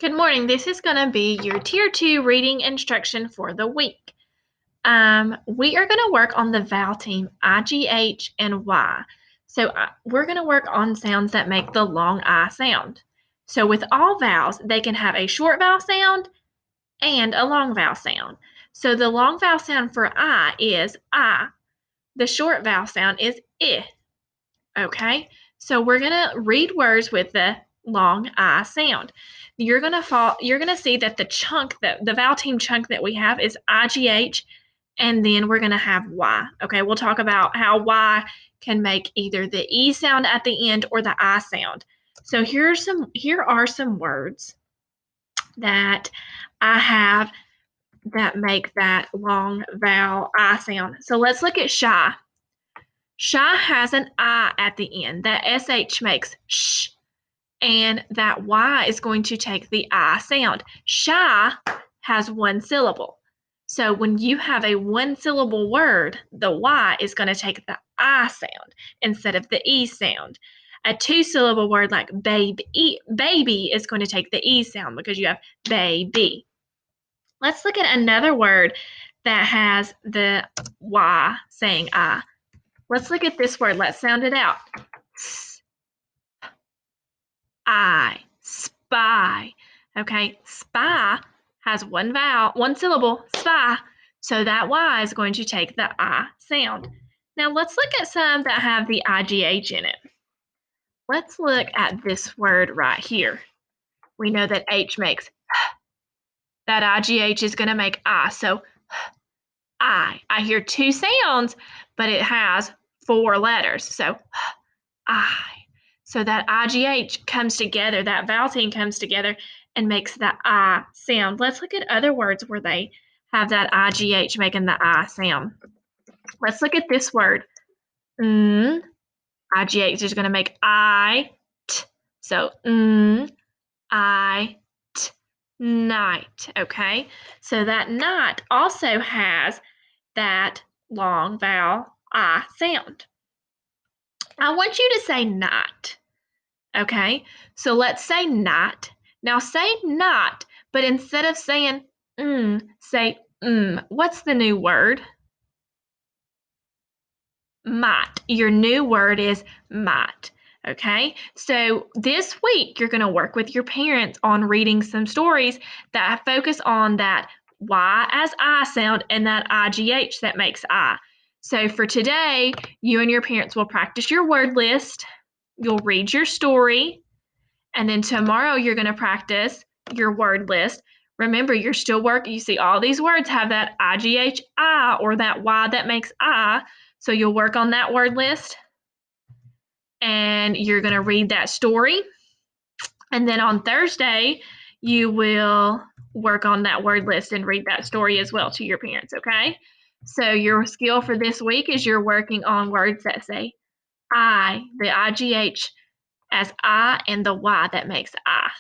Good morning. This is going to be your Tier 2 reading instruction for the week. We are going to work on the vowel team I, G, H, and Y. So we're going to work on sounds that make the long I sound. So with all vowels, they can have a short vowel sound and a long vowel sound. So the long vowel sound for I is I. The short vowel sound is I. Okay? So we're going to read words with the long I sound. You're going to see that the vowel team chunk that we have is IGH, and then we're going to have Y. Okay? We'll talk about how Y can make either the E sound at the end or the I sound. So here are some words that I have that make that long vowel I sound. So let's look at shy. Shy has an I at the end. That SH makes sh, and that Y is going to take the I sound. Shy has one syllable. So when you have a one syllable word, the Y is going to take the I sound instead of the E sound. A two syllable word like baby is going to take the E sound because you have baby. Let's look at another word that has the Y saying I. Let's look at this word. Let's sound it out. Spy. Okay, spy has one vowel, one syllable, spy. So that Y is going to take the I sound. Now let's look at some that have the IGH in it. Let's look at this word right here. We know that H makes that IGH is going to make I. So I hear two sounds, but it has four letters. So I. So that IGH comes together, that vowel team comes together and makes that I sound. Let's look at other words where they have that IGH making the I sound. Let's look at this word. IGH is going to make I, t. So, I, t, night. Okay? So that night also has that long vowel I sound. I want you to say not. Okay, so let's say not. Now say not, but instead of saying say What's the new word? Might. Your new word is might. Okay, so this week you're going to work with your parents on reading some stories that focus on that Y as I sound and that IGH that makes I. So for today, you and your parents will practice your word list. You'll read your story. And then tomorrow you're going to practice your word list. Remember, you're still working. You see all these words have that IGHI or that Y that makes I. So you'll work on that word list and you're going to read that story. And then on Thursday, you will work on that word list and read that story as well to your parents, okay? So your skill for this week is you're working on words that say I, the IGH as I, and the Y that makes I.